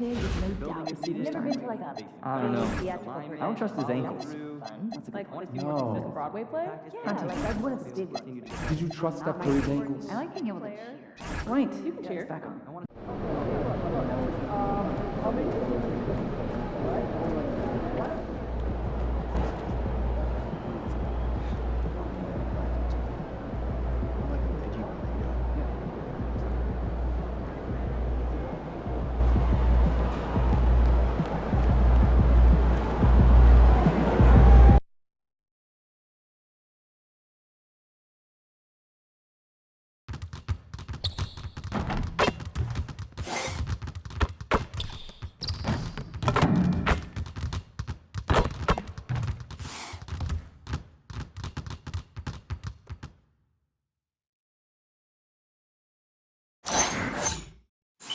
Pig is no doubt a superstar. Been to like a I don't know. theatrical I don't trust his ankles. fun? That's a good point. Like a Broadway play? Yeah, like I would have stayed with you. Did you trust Steph Curry's ankles? I like being able to cheer. Right. You can cheer. Back on.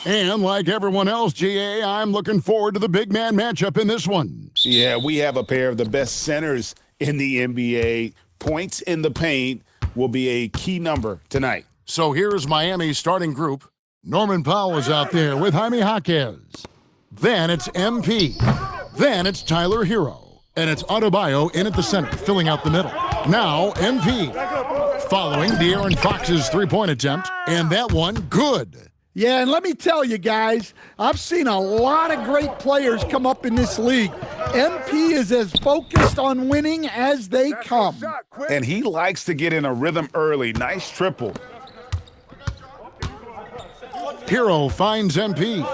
And like everyone else, GA, I'm looking forward to the big man matchup in this one. Yeah, we have a pair of the best centers in the NBA. Points in the paint will be a key number tonight. So here's Miami's starting group. Norman Powell is out there with Jaime Jaquez. Then it's MP. Then it's Tyler Hero. And it's Adebayo in at the center, filling out the middle. Now MP. Following De'Aaron Fox's three-point attempt, and that one good. Yeah, and let me tell you guys, I've seen a lot of great players come up in this league. MP is as focused on winning as they come. And he likes to get in a rhythm early. Nice triple. Hero finds MP.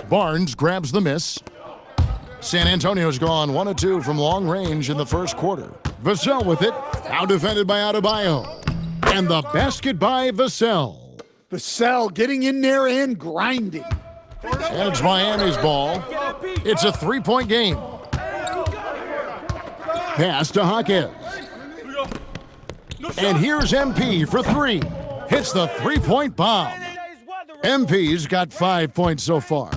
Barnes grabs the miss. San Antonio's gone 1 of 2 from long range in the first quarter. Vassell with it, now defended by Adebayo. And the basket by Vassell. Vassell getting in there and grinding. And it's Miami's ball. It's a three-point game. Pass to Jaquez. And here's MP for three. Hits the three-point bomb. MP's got 5 points so far.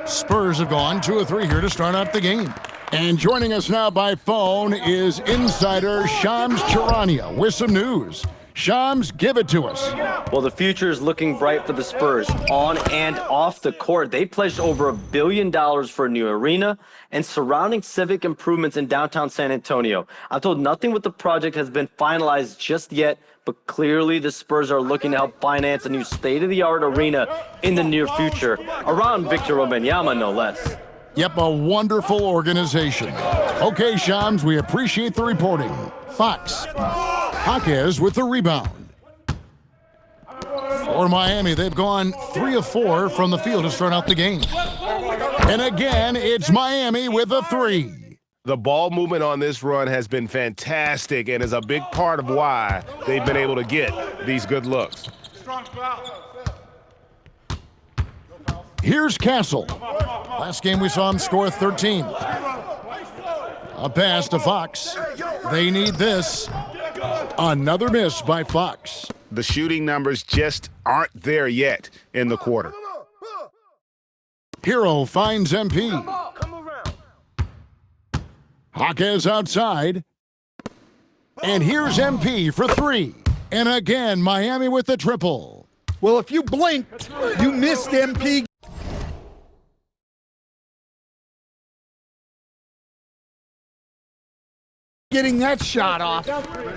Spurs have gone 2 of 3 here to start out the game. And joining us now by phone is insider Shams Charania with some news. Shams, give it to us. Well, the future is looking bright for the Spurs on and off the court. They pledged over $1 billion for a new arena and surrounding civic improvements in downtown San Antonio. I'm told nothing with the project has been finalized just yet, but clearly the Spurs are looking to help finance a new state-of-the-art arena in the near future, around Victor Wembanyama, no less. Yep, a wonderful organization. Okay, Shams, we appreciate the reporting. Fox. Jaquez with the rebound. For Miami, they've gone 3 of 4 from the field to start out the game. And again, it's Miami with a three. The ball movement on this run has been fantastic and is a big part of why they've been able to get these good looks. Here's Castle. Last game we saw him score 13. A pass to Fox. They need this. Another miss by Fox. The shooting numbers just aren't there yet in the quarter. Hero finds MP. Jaquez outside. And here's MP for three. And again, Miami with the triple. Well, if you blinked, you missed MP. Getting that shot off.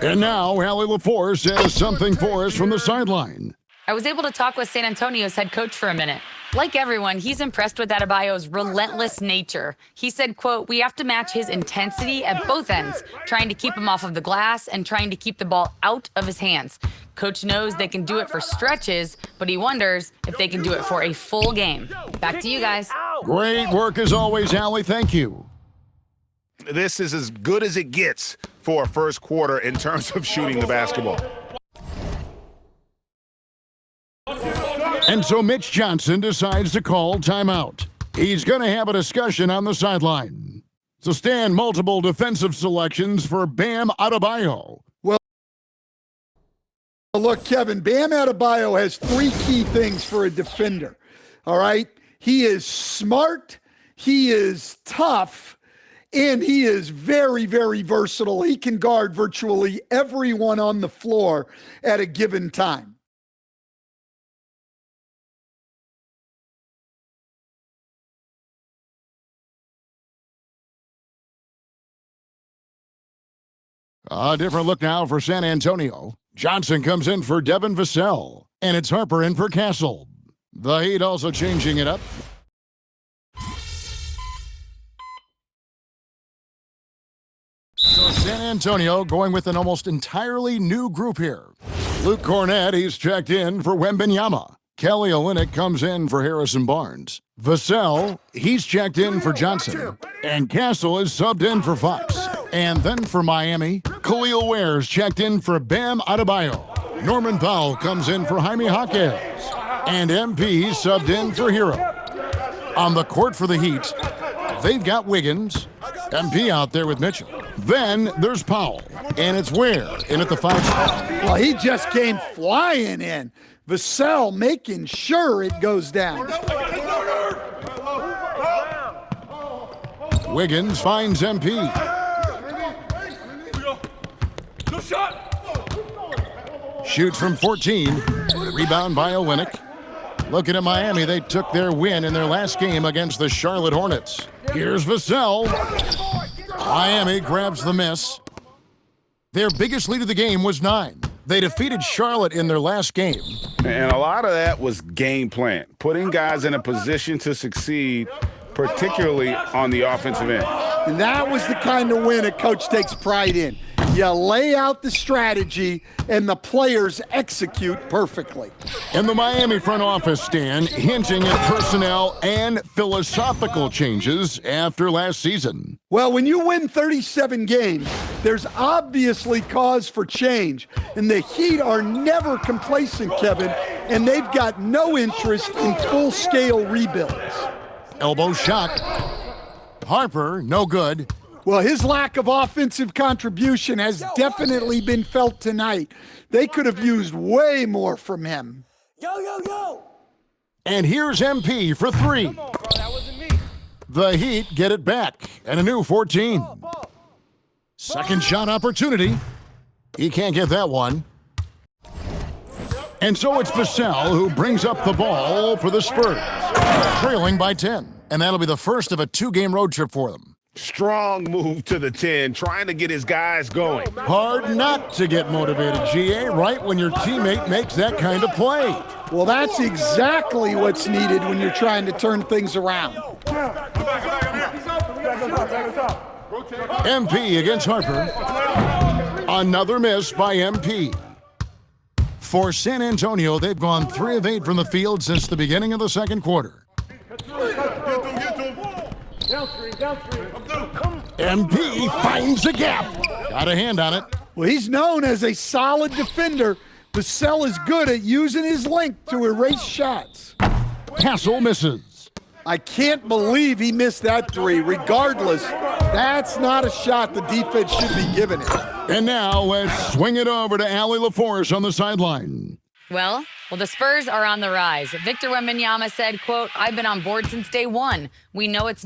And now Allie LaForce says something for us from the sideline. I was able to talk with San Antonio's head coach for a minute. Like everyone, he's impressed with Adebayo's relentless nature. He said, quote, "We have to match his intensity at both ends, trying to keep him off of the glass and trying to keep the ball out of his hands. Coach knows they can do it for stretches, but he wonders if they can do it for a full game." Back to you guys. Great work as always, Allie. Thank you. This is as good as it gets for a first quarter in terms of shooting the basketball. And so Mitch Johnson decides to call timeout. He's going to have a discussion on the sideline. So stand multiple defensive selections for Bam Adebayo. Well, look, Kevin, Bam Adebayo has 3 key things for a defender. All right? He is smart, he is tough, and he is very, very versatile. He can guard virtually everyone on the floor at a given time. A different look now for San Antonio. Johnson comes in for Devin Vassell, and it's Harper in for Castle. The Heat also changing it up. So San Antonio going with an almost entirely new group here. Luke Cornett, he's checked in for Wembanyama. Kelly Olynyk comes in for Harrison Barnes. Vassell, he's checked in for Johnson. And Castle is subbed in for Fox. And then for Miami, Khalil Ware's checked in for Bam Adebayo. Norman Powell comes in for Jaime Jaquez. And MP subbed in for Hero. On the court for the Heat, they've got Wiggins, MP out there with Mitchell. Then there's Powell, and it's Ware in at the 5 spot. Well, he just came flying in. Vassell making sure it goes down. Wiggins finds MP. Shoots from 14. Rebound by Olynyk. Looking at Miami, they took their win in their last game against the Charlotte Hornets. Here's Vassell. Miami grabs the miss. Their biggest lead of the game was 9. They defeated Charlotte in their last game. And a lot of that was game plan, putting guys in a position to succeed, particularly on the offensive end. And that was the kind of win a coach takes pride in. You lay out the strategy, and the players execute perfectly. And the Miami front office, Stan, hinting at personnel and philosophical changes after last season. Well, when you win 37 games, there's obviously cause for change. And the Heat are never complacent, Kevin, and they've got no interest in full-scale rebuilds. Elbow shot. Harper, no good. Well, his lack of offensive contribution has definitely been felt tonight. They could have used way more from him. And here's MP for 3. The Heat get it back and a new 14. Second shot opportunity. He can't get that one. And so it's Vassell who brings up the ball for the Spurs, trailing by 10. And that'll be the first of a 2-game road trip for them. Strong move to the 10, trying to get his guys going. Hard not to get motivated, GA, right when your teammate makes that kind of play. Well, that's exactly what's needed when you're trying to turn things around. MP against Harper. Another miss by MP. For San Antonio, they've gone 3 of 8 from the field since the beginning of the second quarter. MP finds a gap. Got a hand on it. Well, he's known as a solid defender. Vassell is good at using his length to erase shots. Castle misses. I can't believe he missed that 3. Regardless, that's not a shot the defense should be giving it. And now let's swing it over to Allie LaForce on the sideline. Well, the Spurs are on the rise. Victor Wembanyama said, quote, "I've been on board since day one. We know it's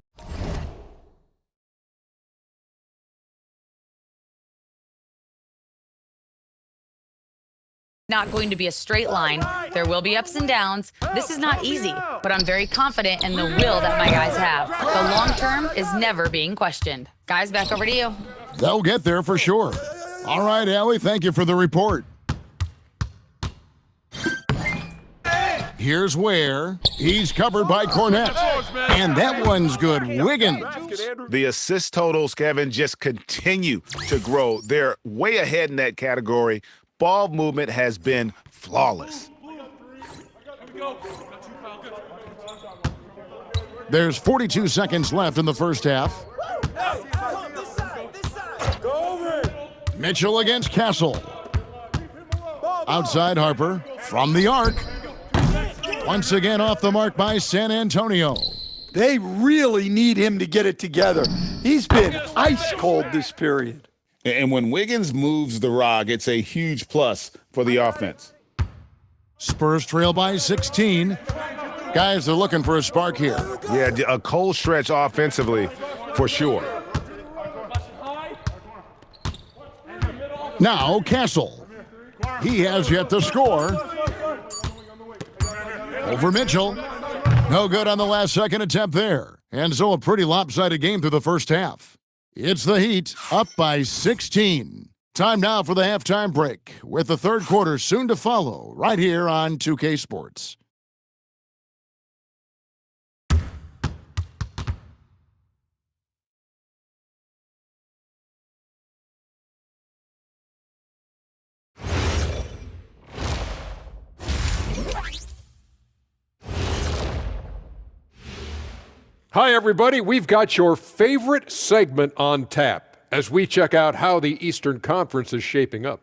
not going to be a straight line. There will be ups and downs. This is not easy, but I'm very confident in the will that my guys have. The long term is never being questioned." Guys, back over to you. They'll get there for sure. All right, Allie, thank you for the report. Here's Ware. He's covered by Cornett. And that one's good. Wiggins. The assist totals, Kevin, just continue to grow. They're way ahead in that category. Ball movement has been flawless. There's 42 seconds left in the first half. Mitchell against Castle. Outside Harper from the arc. Once again off the mark by San Antonio. They really need him to get it together. He's been ice cold this period. And when Wiggins moves the rock, it's a huge plus for the offense. Spurs trail by 16. Guys, they're looking for a spark here. Yeah, a cold stretch offensively for sure. Now Castle. He has yet to score. Over Mitchell. No good on the last second attempt there. And so a pretty lopsided game through the first half. It's the Heat up by 16. Time now for the halftime break, with the third quarter soon to follow, right here on 2K Sports. Hi, everybody. We've got your favorite segment on tap as we check out how the Eastern Conference is shaping up.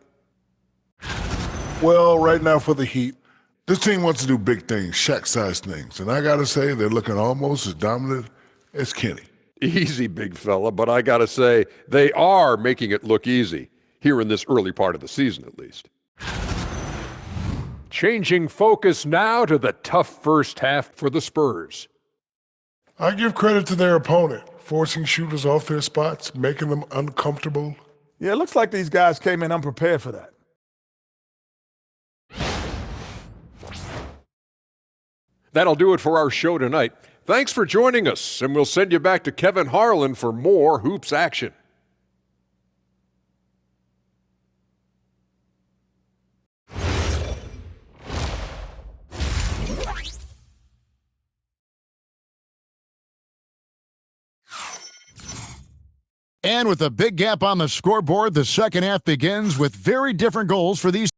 Well, right now for the Heat, this team wants to do big things, Shaq-sized things. And I got to say, they're looking almost as dominant as Kenny. Easy, big fella, but I got to say, they are making it look easy, here in this early part of the season at least. Changing focus now to the tough first half for the Spurs. I give credit to their opponent, forcing shooters off their spots, making them uncomfortable. Yeah, it looks like these guys came in unprepared for that. That'll do it for our show tonight. Thanks for joining us, and we'll send you back to Kevin Harlan for more Hoops action. And with a big gap on the scoreboard, the second half begins with very different goals for these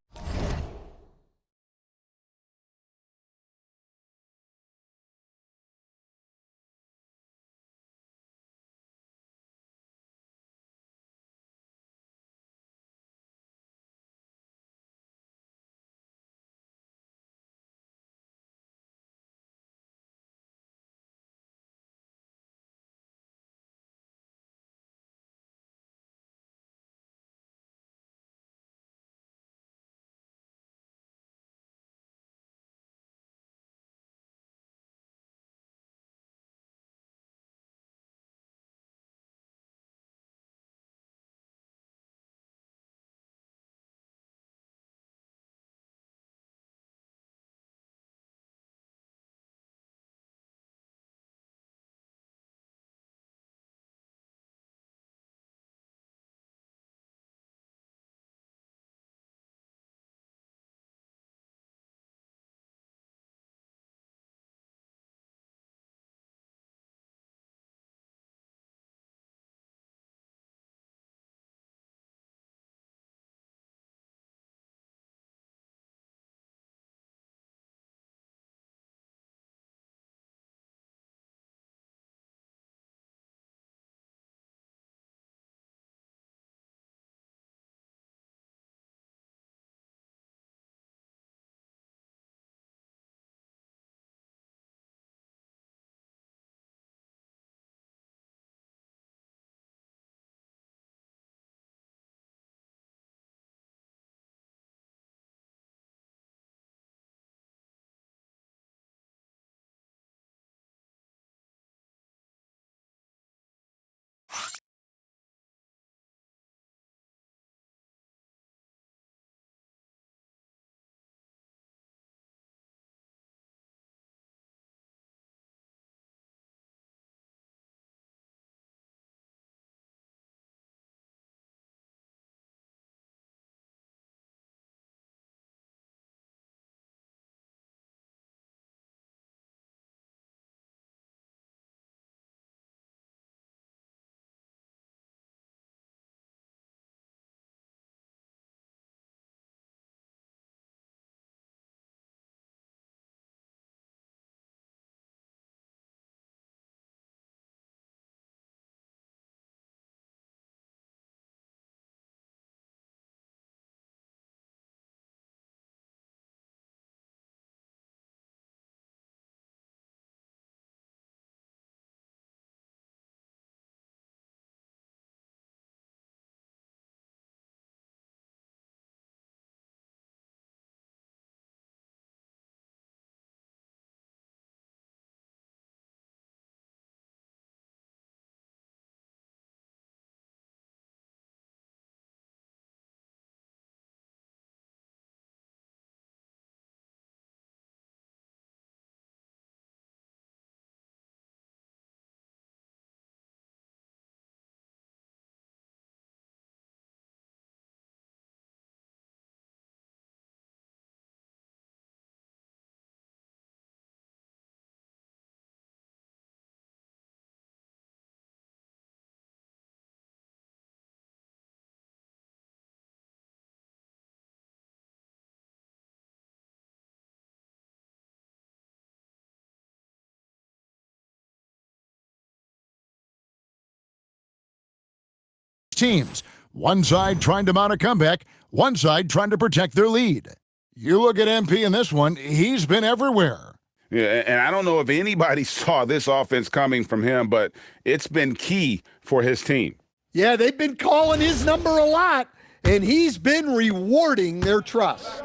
teams. One side trying to mount a comeback, one side trying to protect their lead. You look at MP in this one, he's been everywhere. Yeah, and I don't know if anybody saw this offense coming from him, but it's been key for his team. Yeah, they've been calling his number a lot, and he's been rewarding their trust.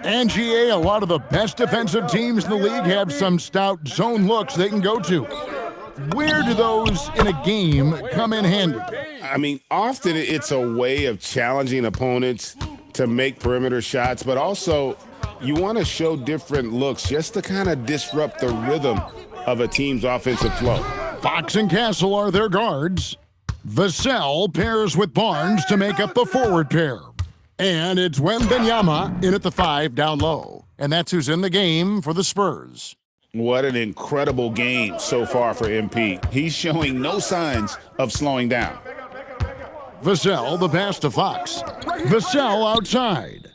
And GA, a lot of the best defensive teams in the league have some stout zone looks they can go to. Where do those in a game come in handy? I mean, often it's a way of challenging opponents to make perimeter shots, but also you want to show different looks just to kind of disrupt the rhythm of a team's offensive flow. Fox and Castle are their guards. Vassell pairs with Barnes to make up the forward pair. And it's Wembanyama in at the 5 down low. And that's who's in the game for the Spurs. What an incredible game so far for MP. He's showing no signs of slowing down. Vassell, the pass to Fox. Vassell outside.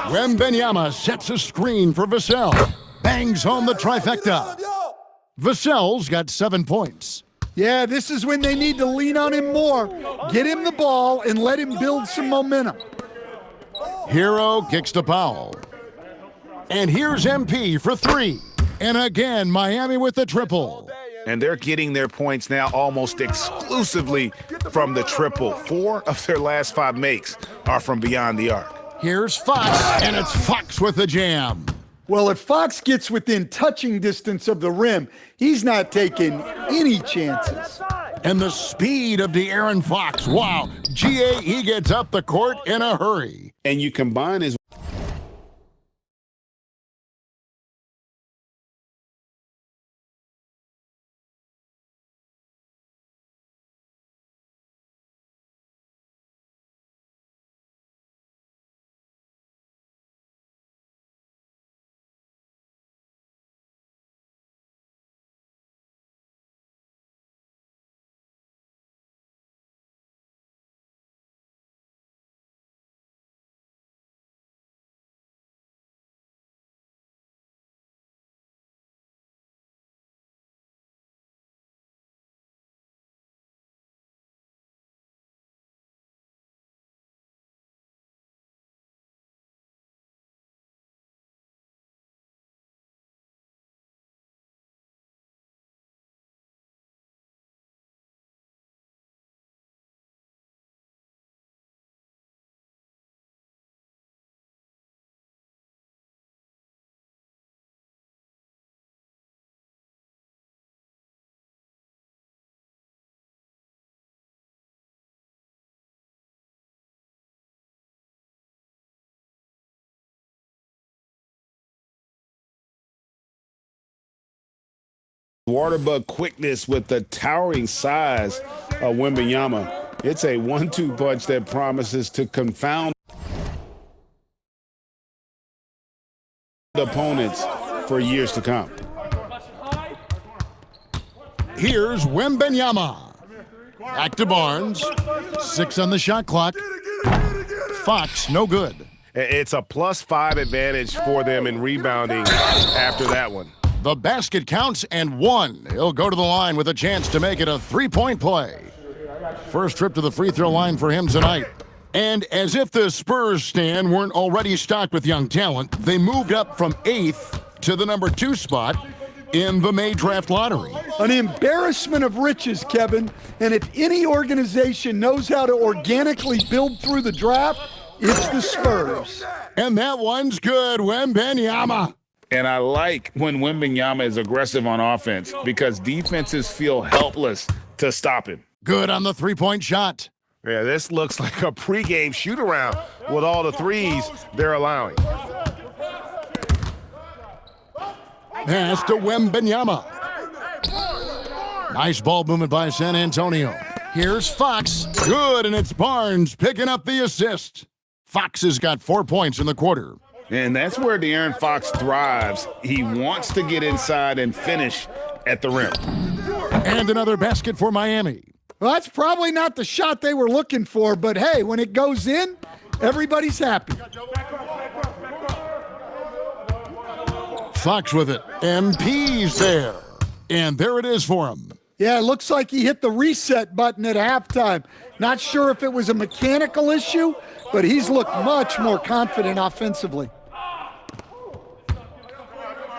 Wembanyama sets a screen for Vassell. Bangs home the trifecta. Vassell's got 7 points. Yeah, this is when they need to lean on him more. Get him the ball and let him build some momentum. Hero kicks to Powell. And here's MP for 3. And again, Miami with the triple. And they're getting their points now almost exclusively from the triple. 4 of their last 5 makes are from beyond the arc. Here's Fox, and it's Fox with the jam. Well, if Fox gets within touching distance of the rim, he's not taking any chances. And the speed of De'Aaron Fox. Wow. GA, he gets up the court in a hurry. And you combine his Waterbug quickness with the towering size of Wembanyama. It's a 1-2 punch that promises to confound opponents for years to come. Here's Wembanyama. Back to Barnes. 6 on the shot clock. Fox, no good. It's a +5 advantage for them in rebounding after that one. The basket counts and 1. He'll go to the line with a chance to make it a 3-point play. First trip to the free throw line for him tonight. And as if the Spurs stand weren't already stocked with young talent, they moved up from 8th to the number 2 spot in the May draft lottery. An embarrassment of riches, Kevin. And if any organization knows how to organically build through the draft, it's the Spurs. And that one's good, Wembanyama. And I like when Wembanyama is aggressive on offense because defenses feel helpless to stop him. Good on the 3-point shot. Yeah, this looks like a pregame shoot-around with all the threes they're allowing. Pass to Wembanyama. Nice ball movement by San Antonio. Here's Fox. Good, and it's Barnes picking up the assist. Fox has got 4 points in the quarter. And that's where De'Aaron Fox thrives. He wants to get inside and finish at the rim. And another basket for Miami. Well, that's probably not the shot they were looking for, but hey, when it goes in, everybody's happy. Fox with it. MP's there. And there it is for him. Yeah, it looks like he hit the reset button at halftime. Not sure if it was a mechanical issue, but he's looked much more confident offensively.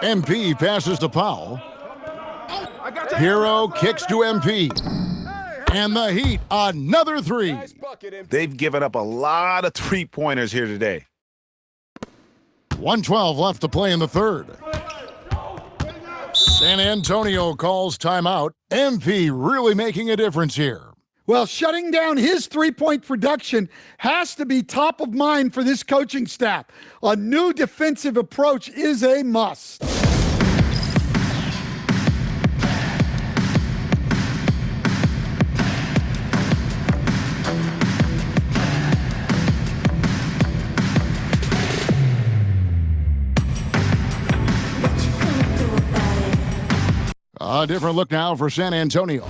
MP passes to Powell. Hero kicks to MP. And the Heat, another three. They've given up a lot of three-pointers here today. 1:12 left to play in the third. San Antonio calls timeout. MP really making a difference here. Well, shutting down his three-point production has to be top of mind for this coaching staff. A new defensive approach is a must. A different look now for San Antonio.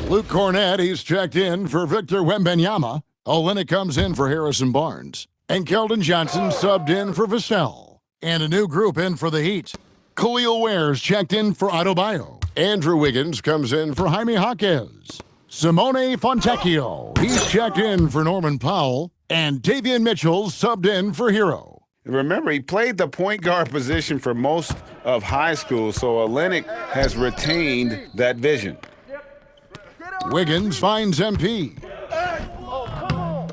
Luke Cornett, he's checked in for Victor Wembanyama. Olynyk comes in for Harrison Barnes. And Keldon Johnson subbed in for Vassell. And a new group in for the Heat. Khalil Ware's checked in for Adebayo. Andrew Wiggins comes in for Jaime Jaquez. Simone Fontecchio, he's checked in for Norman Powell. And Davion Mitchell subbed in for Hero. Remember, he played the point guard position for most of high school, so Olynyk has retained that vision. Wiggins finds MP.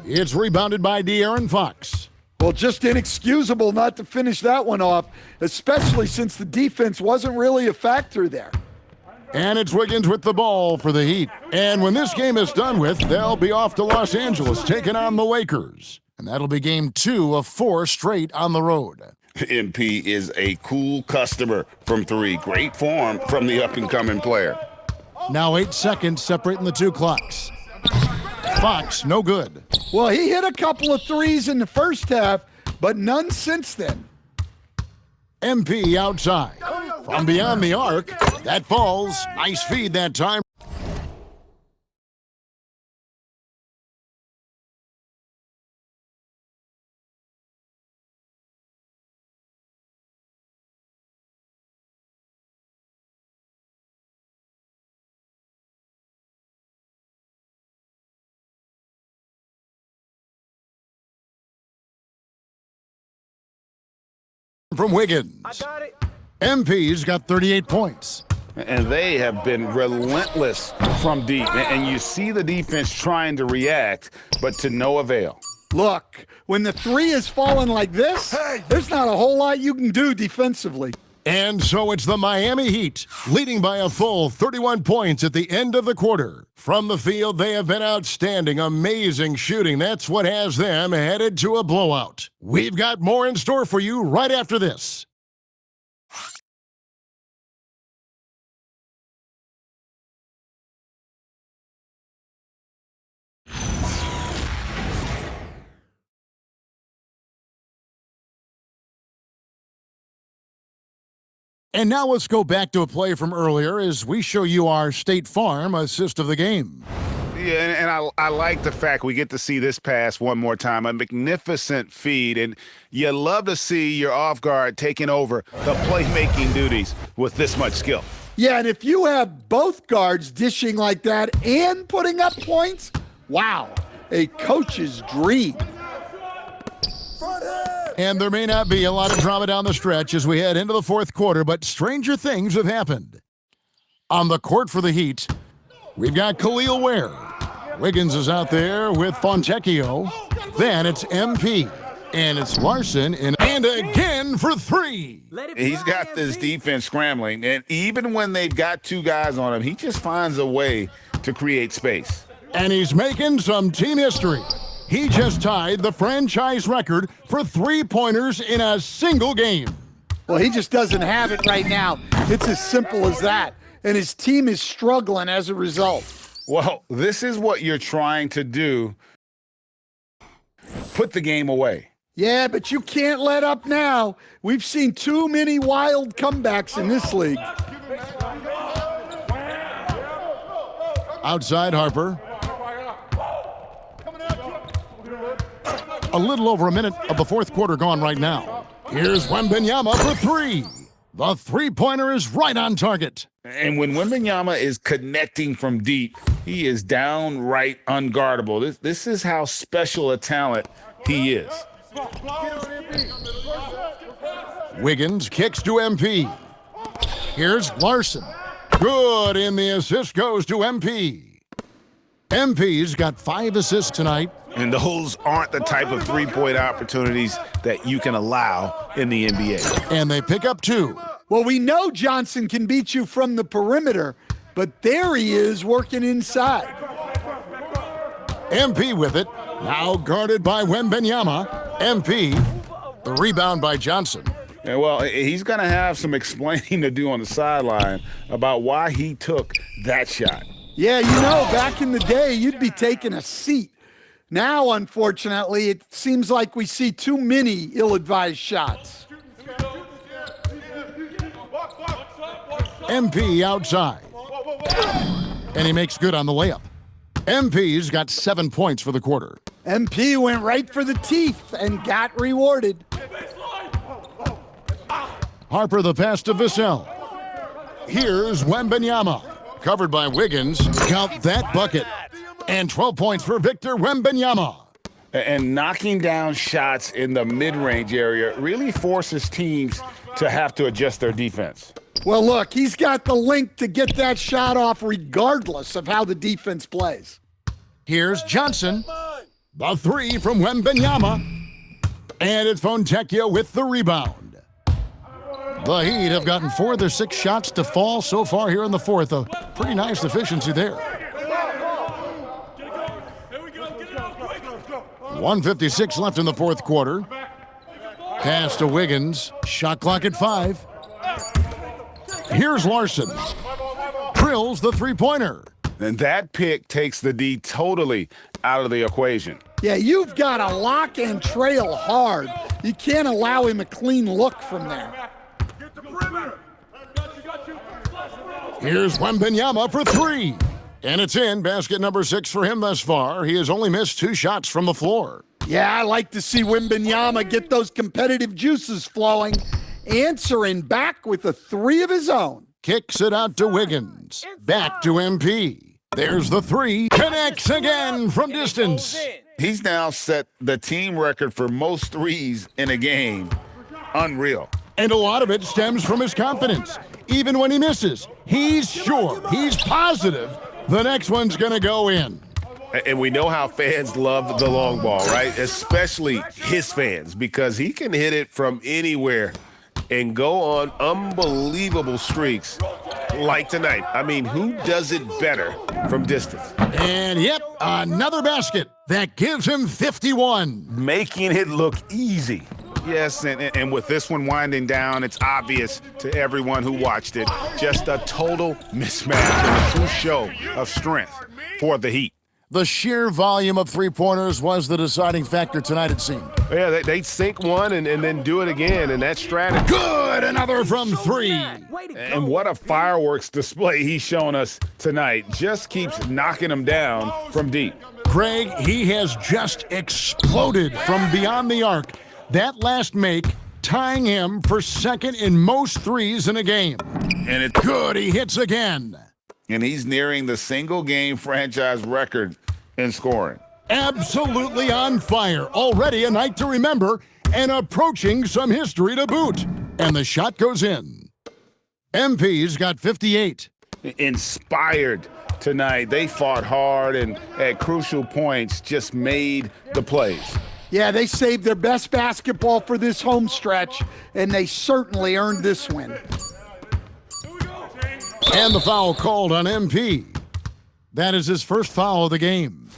It's rebounded by De'Aaron Fox. Well, just inexcusable not to finish that one off, especially since the defense wasn't really a factor there. And it's Wiggins with the ball for the Heat. And when this game is done with, they'll be off to Los Angeles taking on the Lakers. And that'll be game 2 of 4 straight on the road. MP is a cool customer from 3. Great form from the up-and-coming player. Now 8 seconds separating the two clocks. Fox, no good. Well, he hit a couple of threes in the first half, but none since then. MP outside. From beyond the arc, that falls. Nice feed that time. From Wiggins. MP's got 38 points. And they have been relentless from deep. And you see the defense trying to react, but to no avail. Look, when the three is falling like this, there's not a whole lot you can do defensively. And so it's the Miami Heat, leading by a full 31 points at the end of the quarter. From the field, they have been outstanding, amazing shooting. That's what has them headed to a blowout. We've got more in store for you right after this. And now let's go back to a play from earlier as we show you our State Farm assist of the game. Yeah, and I like the fact we get to see this pass one more time, a magnificent feed, and you love to see your off guard taking over the playmaking duties with this much skill. Yeah, and if you have both guards dishing like that and putting up points, wow, a coach's dream. And there may not be a lot of drama down the stretch as we head into the fourth quarter, but stranger things have happened. On the court for the Heat, we've got Khalil Ware. Wiggins is out there with Fontecchio. Then it's MP. And it's Larson, and again for 3. He's got this defense scrambling, and even when they've got 2 guys on him, he just finds a way to create space. And he's making some team history. He just tied the franchise record for three-pointers in a single game. Well, he just doesn't have it right now. It's as simple as that. And his team is struggling as a result. Well, this is what you're trying to do. Put the game away. Yeah, but you can't let up now. We've seen too many wild comebacks in this league. Outside Harper. A little over a minute of the fourth quarter gone right now. Here's Wembanyama for 3. The three-pointer is right on target. And when Wembanyama is connecting from deep, he is downright unguardable. This is how special a talent he is. Wiggins kicks to MP. Here's Larson. Good, and the assist goes to MP. MP's got 5 assists tonight. And those aren't the type of three-point opportunities that you can allow in the NBA. And they pick up 2. Well, we know Johnson can beat you from the perimeter, but there he is working inside. MP with it. Now guarded by Wembanyama. MP. The rebound by Johnson. Yeah, well, he's going to have some explaining to do on the sideline about why he took that shot. Yeah, you know, back in the day, you'd be taking a seat. Now, unfortunately, it seems like we see too many ill-advised shots. MP outside. And he makes good on the layup. MP's got 7 points for the quarter. MP went right for the teeth and got rewarded. Harper the pass to Vassell. Here's Wembanyama. Covered by Wiggins. Count that bucket. And 12 points for Victor Wembanyama. And knocking down shots in the mid-range area really forces teams to have to adjust their defense. Well, look, he's got the link to get that shot off regardless of how the defense plays. Here's Johnson. The 3 from Wembanyama. And it's Fontecchio with the rebound. The Heat have gotten 4 of their 6 shots to fall so far here in the fourth. A pretty nice efficiency there. 1:56 left in the fourth quarter. Pass to Wiggins. Shot clock at 5. Here's Larson. Drills the three-pointer. And that pick takes the D totally out of the equation. Yeah, you've got to lock and trail hard. You can't allow him a clean look from there. Here's Wembanyama for 3. And it's in. Basket number 6 for him thus far. He has only missed 2 shots from the floor. Yeah, I like to see Wembanyama get those competitive juices flowing. Answering back with a 3 of his own. Kicks it out to Wiggins. Back to MP. There's the 3. Connects again from distance. He's now set the team record for most threes in a game. Unreal. And a lot of it stems from his confidence. Even when he misses, he's sure, he's positive the next one's going to go in. And we know how fans love the long ball, right? Especially his fans, because he can hit it from anywhere and go on unbelievable streaks like tonight. I mean, who does it better from distance? And yep, another basket that gives him 51. Making it look easy. Yes, and with this one winding down, it's obvious to everyone who watched it. Just a total mismatch and a true show of strength for the Heat. The sheer volume of three-pointers was the deciding factor tonight, it seemed. Yeah, they'd sink one and then do it again, and that strategy. Good, another from 3. And what a fireworks display he's shown us tonight. Just keeps knocking them down from deep. Craig, he has just exploded from beyond the arc. That last make tying him for second in most threes in a game. And it's good, he hits again. And he's nearing the single-game franchise record in scoring. Absolutely on fire. Already a night to remember and approaching some history to boot. And the shot goes in. MP's got 58. Inspired tonight. They fought hard and at crucial points just made the plays. Yeah, they saved their best basketball for this home stretch, and they certainly earned this win. And the foul called on MP. That is his first foul of the game.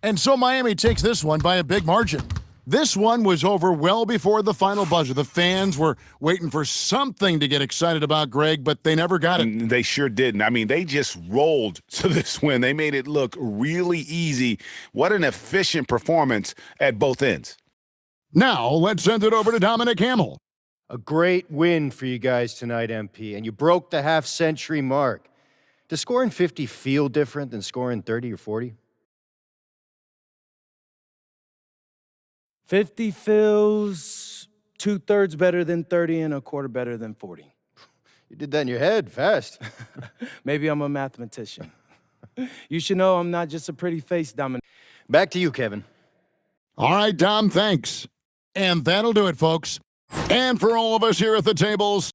And so Miami takes this one by a big margin. This one was over well before the final buzzer. The fans were waiting for something to get excited about, Greg, but they never got it. They sure didn't. I mean, they just rolled to this win. They made it look really easy. What an efficient performance at both ends. Now, let's send it over to Dominic Hamill. A great win for you guys tonight, MP, and you broke the half-century mark. Does scoring 50 feel different than scoring 30 or 40? 50 feels 2/3 better than 30 and 1/4 better than 40. You did that in your head fast. Maybe I'm a mathematician. You should know I'm not just a pretty face, Dominic. Back to you, Kevin. All right, Dom, thanks. And that'll do it, folks. And for all of us here at the tables,